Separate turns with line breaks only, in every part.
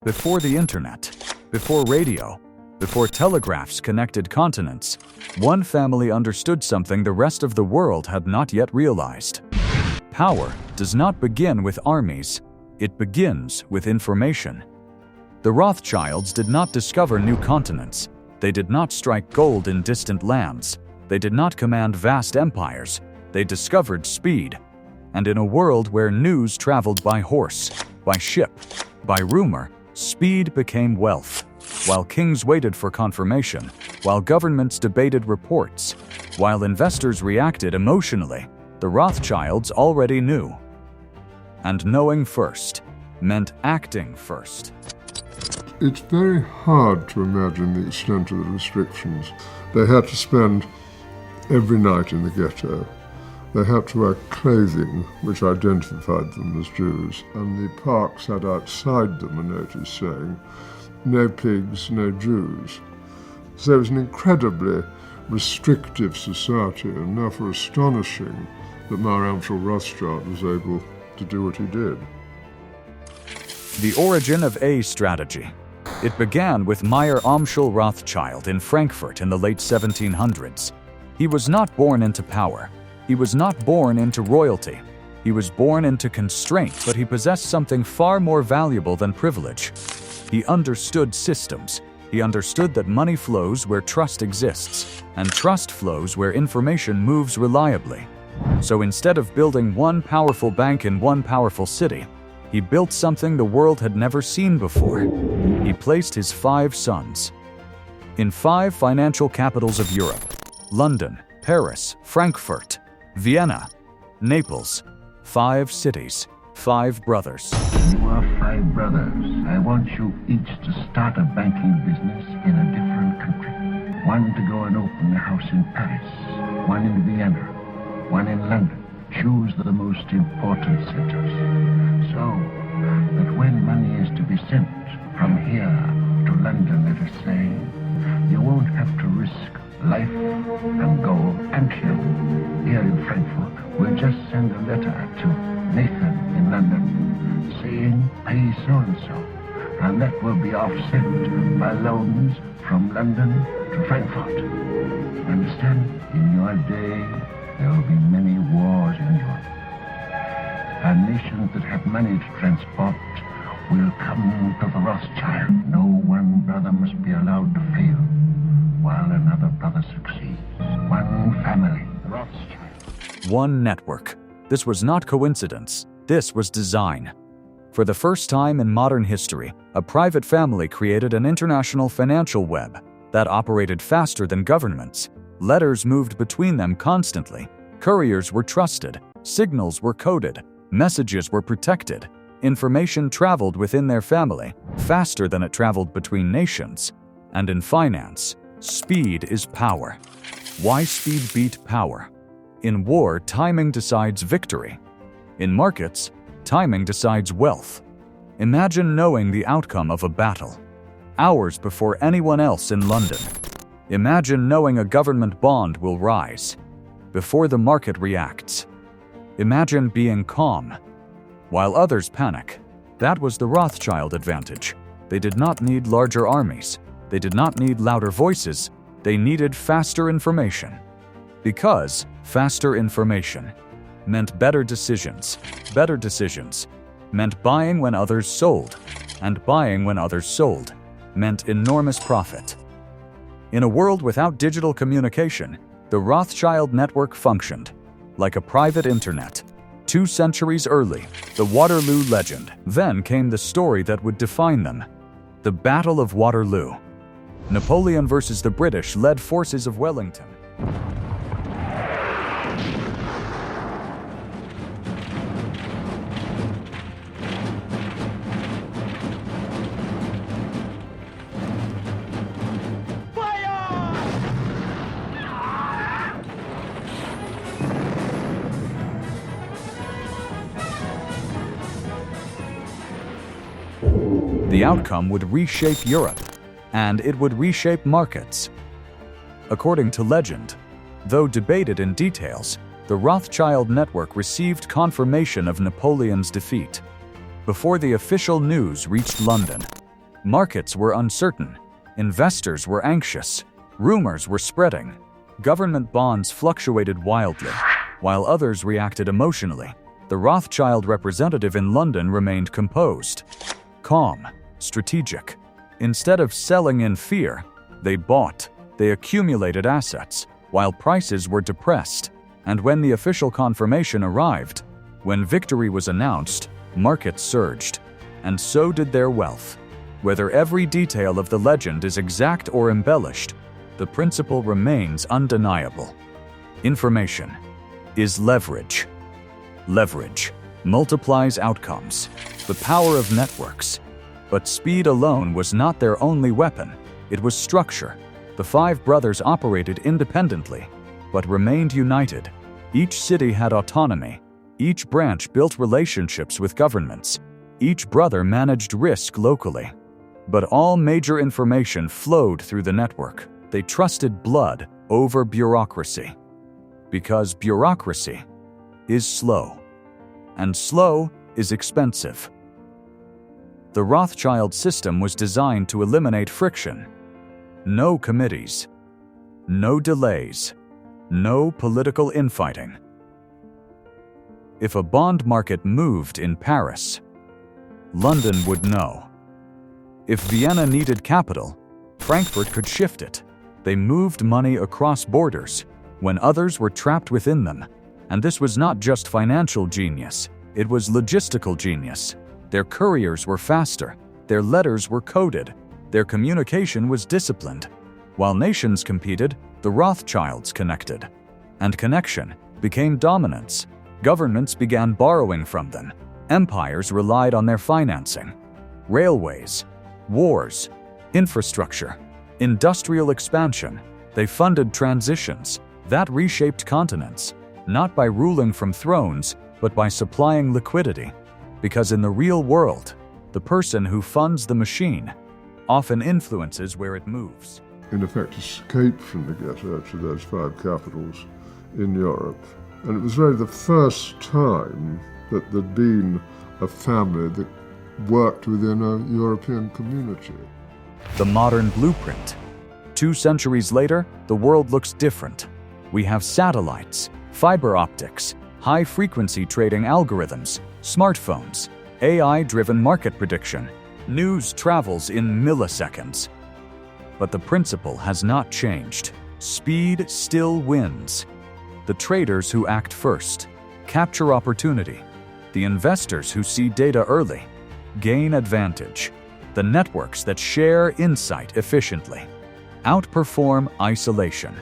Before the internet, before radio, before telegraphs connected continents, one family understood something the rest of the world had not yet realized. Power does not begin with armies, it begins with information. The Rothschilds did not discover new continents. They did not strike gold in distant lands. They did not command vast empires. They discovered speed. And in a world where news traveled by horse, by ship, by rumor, speed became wealth. While kings waited for confirmation, while governments debated reports, while investors reacted emotionally, the Rothschilds already knew. And knowing first meant acting first.
It's very hard to imagine the extent of the restrictions. They had to spend every night in the ghetto. They had to wear clothing which identified them as Jews, and the parks had outside them a notice saying, "No pigs, no Jews." So it was an incredibly restrictive society, and therefore astonishing that my Uncle Rothschild was able to do what he did.
The origin of A strategy. It began with Meyer Amschel Rothschild in Frankfurt in the late 1700s. He was not born into power. He was not born into royalty. He was born into constraint, but he possessed something far more valuable than privilege. He understood systems. He understood that money flows where trust exists, and trust flows where information moves reliably. So instead of building one powerful bank in one powerful city, he built something the world had never seen before. He placed his 5 sons in 5 financial capitals of Europe: London, Paris, Frankfurt, Vienna, Naples. 5 cities, 5 brothers.
You are 5 brothers. I want you each to start a banking business in a different country. One to go and open a house in Paris, one in Vienna, one in London. Choose the most important centers, so that when money is to be sent from here to London, let us say, you won't have to risk life and gold and kill. Here in Frankfurt, we'll just send a letter to Nathan in London saying pay so-and-so, and that will be offset by loans from London to Frankfurt. Understand? In your day, there will be many wars in Europe. And nations that have money to transport will come to the Rothschild. No one brother must be allowed to fail while another brother succeeds. One family, the Rothschild.
One network. This was not coincidence. This was design. For the first time in modern history, a private family created an international financial web that operated faster than governments. Letters moved between them constantly. Couriers were trusted. Signals were coded. Messages were protected. Information traveled within their family faster than it traveled between nations. And in finance, speed is power. Why speed beat power? In war, timing decides victory. In markets, timing decides wealth. Imagine knowing the outcome of a battle hours before anyone else in London. Imagine knowing a government bond will rise before the market reacts. Imagine being calm while others panic. That was the Rothschild advantage. They did not need larger armies. They did not need louder voices. They needed faster information. Because faster information meant better decisions. Better decisions meant buying when others sold. And buying when others sold meant enormous profit. In a world without digital communication, the Rothschild network functioned like a private internet. 2 centuries early, the Waterloo legend. Then came the story that would define them. The Battle of Waterloo. Napoleon versus the British-led forces of Wellington. The outcome would reshape Europe, and it would reshape markets. According to legend, though debated in details, the Rothschild network received confirmation of Napoleon's defeat. Before the official news reached London, Markets were uncertain. Investors were anxious. Rumors were spreading. Government bonds fluctuated wildly, while others reacted emotionally. The Rothschild representative in London remained composed, calm, strategic. Instead of selling in fear, they bought. They accumulated assets, while prices were depressed. And when the official confirmation arrived, when victory was announced, markets surged. And so did their wealth. Whether every detail of the legend is exact or embellished, the principle remains undeniable. Information is leverage. Leverage multiplies outcomes, the power of networks. But speed alone was not their only weapon. It was structure. The five brothers operated independently, but remained united. Each city had autonomy. Each branch built relationships with governments. Each brother managed risk locally. But all major information flowed through the network. They trusted blood over bureaucracy. Because bureaucracy is slow. And slow is expensive. The Rothschild system was designed to eliminate friction. No committees. No delays. No political infighting. If a bond market moved in Paris, London would know. If Vienna needed capital, Frankfurt could shift it. They moved money across borders when others were trapped within them. And this was not just financial genius, it was logistical genius. Their couriers were faster, their letters were coded, their communication was disciplined. While nations competed, the Rothschilds connected. And connection became dominance. Governments began borrowing from them. Empires relied on their financing. Railways, wars, infrastructure, industrial expansion. They funded transitions that reshaped continents, not by ruling from thrones, but by supplying liquidity. Because in the real world, the person who funds the machine often influences where it moves.
In effect, escaped from the ghetto to those five capitals in Europe. And it was really the first time that there'd been a family that worked within a European community.
The modern blueprint. 2 centuries later, the world looks different. We have satellites, fiber optics, high-frequency trading algorithms, smartphones, AI-driven market prediction. News travels in milliseconds. But the principle has not changed. Speed still wins. The traders who act first capture opportunity. The investors who see data early gain advantage. The networks that share insight efficiently outperform isolation.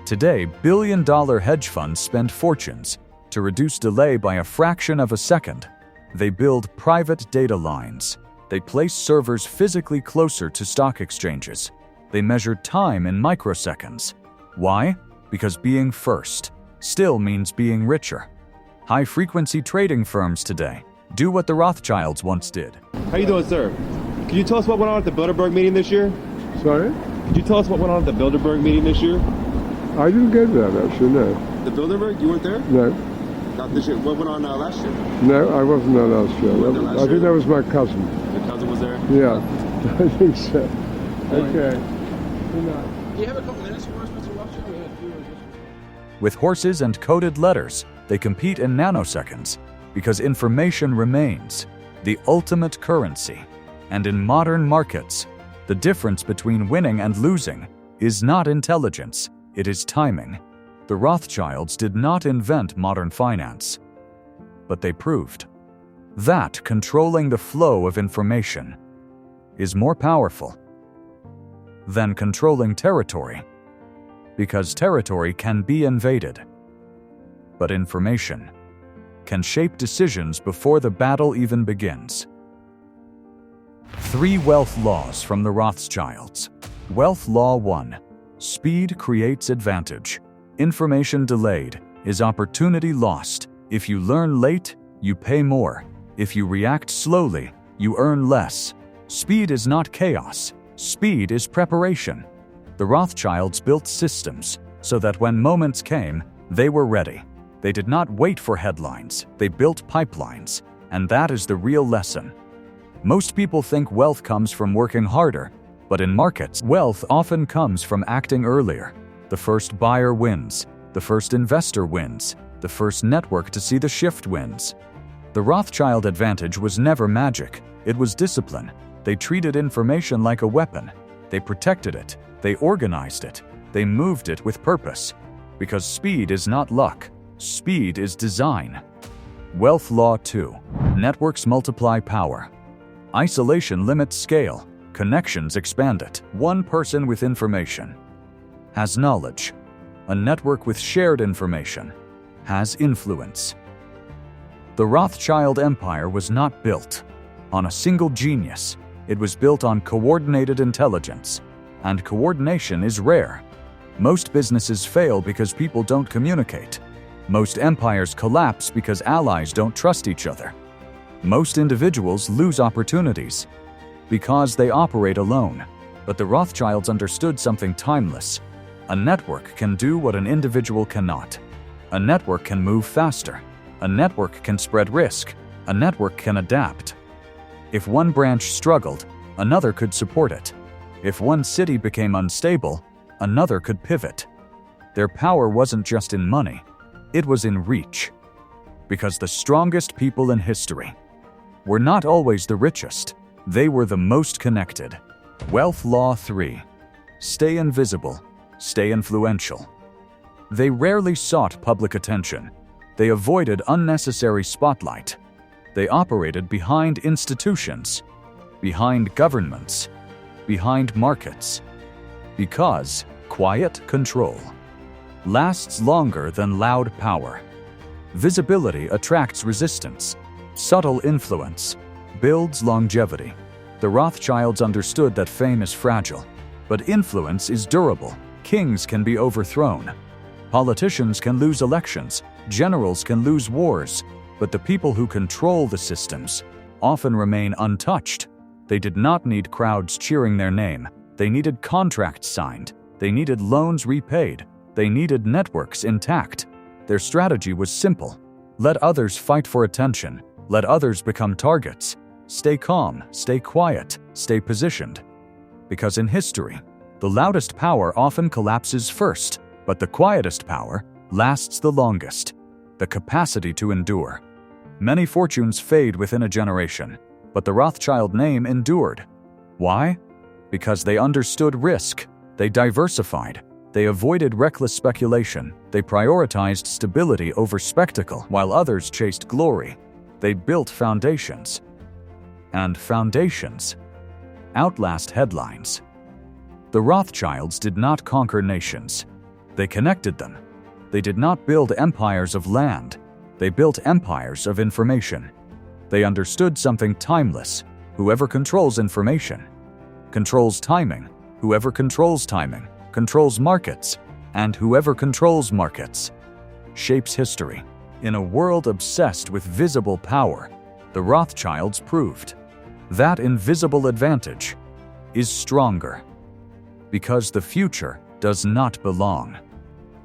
Today, billion-dollar hedge funds spend fortunes to reduce delay by a fraction of a second. They build private data lines. They place servers physically closer to stock exchanges. They measure time in microseconds. Why? Because being first still means being richer. High-frequency trading firms today do what the Rothschilds once did.
How you doing, sir? Could you tell us what went on at the Bilderberg meeting this year?
Sorry?
Could you tell us what went on at the Bilderberg meeting this year?
I didn't go there, actually, no.
The Bilderberg? You weren't there?
No.
Not this year. What went on last year?
No, I wasn't there last year.
You weren't there last
I think
year?
that was my cousin.
Your cousin was there?
Yeah, I think so. Okay. Good night.
Do you have a couple minutes for us, Mr. Rothschild? We had a few of us.
With horses and coded letters, they compete in nanoseconds because information remains the ultimate currency. And in modern markets, the difference between winning and losing is not intelligence, it is timing. The Rothschilds did not invent modern finance, but they proved that controlling the flow of information is more powerful than controlling territory, because territory can be invaded, but information can shape decisions before the battle even begins. 3 wealth laws from the Rothschilds. Wealth Law 1. Speed creates advantage. Information delayed is opportunity lost. If you learn late, you pay more. If you react slowly, you earn less. Speed is not chaos. Speed is preparation. The Rothschilds built systems so that when moments came, they were ready. They did not wait for headlines. They built pipelines. And that is the real lesson. Most people think wealth comes from working harder, but in markets, wealth often comes from acting earlier. The first buyer wins, the first investor wins, the first network to see the shift wins. The Rothschild advantage was never magic, it was discipline. They treated information like a weapon. They protected it, they organized it, they moved it with purpose. Because speed is not luck, speed is design. Wealth Law 2. Networks multiply power. Isolation limits scale, connections expand it. One person with information has knowledge. A network with shared information has influence. The Rothschild empire was not built on a single genius. It was built on coordinated intelligence, and coordination is rare. Most businesses fail because people don't communicate. Most empires collapse because allies don't trust each other. Most individuals lose opportunities because they operate alone. But the Rothschilds understood something timeless. A network can do what an individual cannot. A network can move faster. A network can spread risk. A network can adapt. If one branch struggled, another could support it. If one city became unstable, another could pivot. Their power wasn't just in money, it was in reach. Because the strongest people in history were not always the richest, they were the most connected. Wealth Law 3. Stay invisible, stay influential. They rarely sought public attention. They avoided unnecessary spotlight. They operated behind institutions, behind governments, behind markets. Because quiet control lasts longer than loud power. Visibility attracts resistance. Subtle influence builds longevity. The Rothschilds understood that fame is fragile, but influence is durable. Kings can be overthrown. Politicians can lose elections. Generals can lose wars. But the people who control the systems often remain untouched. They did not need crowds cheering their name. They needed contracts signed. They needed loans repaid. They needed networks intact. Their strategy was simple. Let others fight for attention. Let others become targets. Stay calm, stay quiet, stay positioned. Because in history, the loudest power often collapses first, but the quietest power lasts the longest. The capacity to endure. Many fortunes fade within a generation, but the Rothschild name endured. Why? Because they understood risk. They diversified. They avoided reckless speculation. They prioritized stability over spectacle, while others chased glory. They built foundations. And foundations outlast headlines. The Rothschilds did not conquer nations. They connected them. They did not build empires of land. They built empires of information. They understood something timeless. Whoever controls information controls timing. Whoever controls timing controls markets. And whoever controls markets shapes history. In a world obsessed with visible power, the Rothschilds proved that invisible advantage is stronger. Because the future does not belong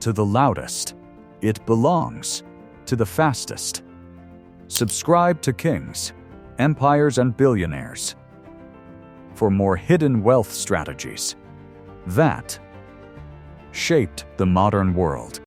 to the loudest. It belongs to the fastest. Subscribe to Kings, Empires, and Billionaires for more hidden wealth strategies that shaped the modern world.